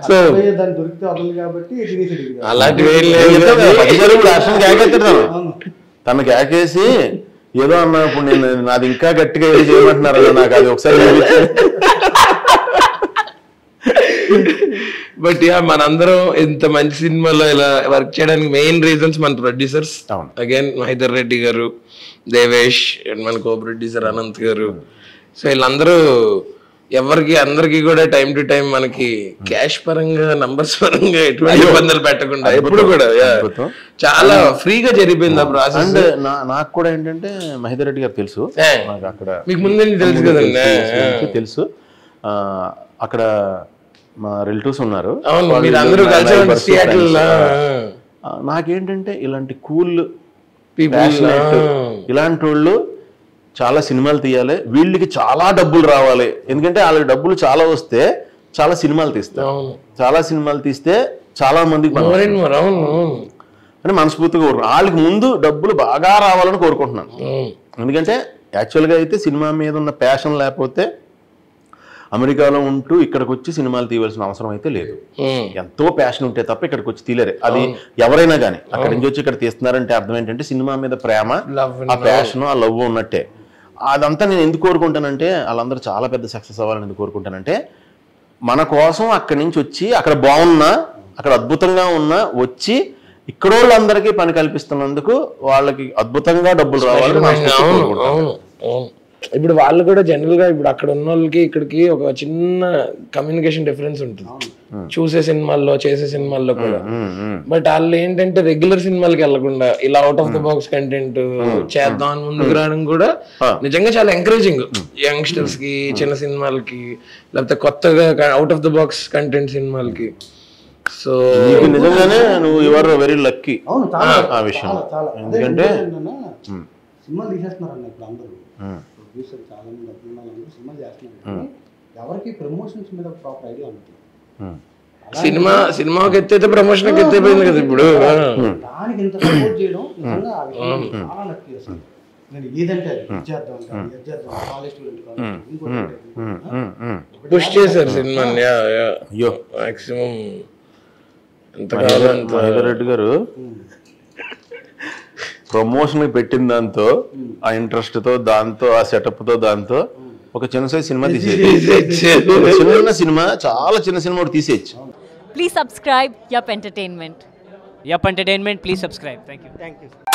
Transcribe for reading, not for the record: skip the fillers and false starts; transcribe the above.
So దాన్ని దొరికితే వదలదు కాబట్టి అలాంటివి తను కేకేసి ఏదో అన్నప్పుడు నేను నాది ఇంకా గట్టిగా ఏదో చేయమంటున్నారు నాకు అది ఒకసారి బట్ యా మనందరం ఇంత మంచి సినిమాలో ఇలా వర్క్ చేయడానికి మెయిన్ రీజన్స్ మన ప్రొడ్యూసర్స్. అగైన్ మహేందర్ రెడ్డి గారు, దేవేష్ అండ్ మన కో ప్రొడ్యూసర్ అనంత్ గారు. సో వీళ్ళందరూ ఎవరికి అందరికి కూడా టైం టు టైం మనకి క్యాష్ పరంగా నంబర్స్ పరంగా ఎటువంటి ఇబ్బందులు పెట్టకుండా ఎప్పుడు కూడా చాలా ఫ్రీగా జరిగిపోయింది ఆ ప్రాసెస్. అండ్ నాకు కూడా ఏంటంటే మహేందర్ రెడ్డి గారు తెలుసు, నాకు అక్కడ మీకు ముందే తెలుసు కదండి, తెలుసు. అక్కడ మా రిలేటివ్స్ ఉన్నారు, నాకేంటంటే ఇలాంటి కూల్ ఇలాంటి వాళ్ళు చాలా సినిమాలు తీయాలి, వీళ్ళకి చాలా డబ్బులు రావాలి. ఎందుకంటే వాళ్ళకి డబ్బులు చాలా వస్తే చాలా సినిమాలు తీస్తారు, చాలా సినిమాలు తీస్తే చాలా మందికి అని మనస్ఫూర్తిగా కోరుకుంటున్నాను. వాళ్ళకి ముందు డబ్బులు బాగా రావాలని కోరుకుంటున్నాను. ఎందుకంటే యాక్చువల్గా అయితే సినిమా మీద ఉన్న ప్యాషన్ లేకపోతే అమెరికాలో ఉంటూ ఇక్కడికి వచ్చి సినిమాలు తీయవలసిన అవసరం అయితే లేదు. ఎంతో ప్యాషన్ ఉంటే తప్ప ఇక్కడికి వచ్చి తీయలేరు. అది ఎవరైనా కానీ అక్కడి నుంచి వచ్చి ఇక్కడ తీస్తున్నారంటే అర్థం ఏంటంటే సినిమా మీద ప్రేమ, ఆ ప్యాషన్, ఆ లవ్ ఉన్నట్టే. అదంతా నేను ఎందుకు కోరుకుంటానంటే వాళ్ళందరూ చాలా పెద్ద సక్సెస్ అవ్వాలని ఎందుకు కోరుకుంటానంటే మన కోసం అక్కడి నుంచి వచ్చి అక్కడ బాగున్నా, అక్కడ అద్భుతంగా ఉన్నా వచ్చి ఇక్కడ వాళ్ళందరికీ పని కల్పిస్తున్నందుకు వాళ్ళకి అద్భుతంగా డబ్బులు రావాలి. ఇప్పుడు వాళ్ళు కూడా జనరల్ గా ఇప్పుడు అక్కడ ఉన్న వాళ్ళకి ఇక్కడికి ఒక చిన్న కమ్యూనికేషన్ డిఫరెన్స్ ఉంటుంది చూసే సినిమాల్లో చేసే సినిమాల్లో కూడా. బట్ వాళ్ళు ఏంటంటే రెగ్యులర్ సినిమాలకి వెళ్లకుండా ఇలా out of the box content చేద్దాం అని ముందుకు రావడం కూడా నిజంగా చాలా ఎంకరేజింగ్ యంగ్స్టర్స్ కి, చిన్న సినిమాలకి, లేకపోతే కొత్తగా out of the box content సినిమాలకి. సో నిజంగానే నువ్వు యువర్ వెరీ లక్కీ ఆ విషయం. ఎందుకంటే సినిమాలు తీసేస్తున్నారండి ఇప్పుడు అందరూ, ప్రొడ్యూసర్ చాలా మంది అభిమానులు సినిమాలు చేస్తున్నారు, ఎవరికి ప్రమోషన్స్ మీద ప్రాపర్ ఐడియా ఉంటుంది. సినిమాకి ఎత్తైతే ప్రమోషన్ ఎత్తైపోయింది కదా ఇప్పుడు. దానికి ఇంత సపోర్ట్ చేయడం నిజంగా ఆ విషయం చాలా లక్కీ అసలు. నేను ఏదంటే పుష్ చేశారు సినిమాని మాక్సిమం. మహేందర్ రెడ్డి గారు ప్రమోషన్ పెట్టిన దాంతో, ఆ ఇంట్రెస్ట్ తో, దాంతో, ఆ సెటప్ తో, దాంతో ఒక చిన్న సైజ్ సినిమా తీసేది. చిన్న సినిమా, చాలా చిన్న సినిమా తీసేయచ్చు. Please subscribe Yup Entertainment. Yup Entertainment, please subscribe. Thank you.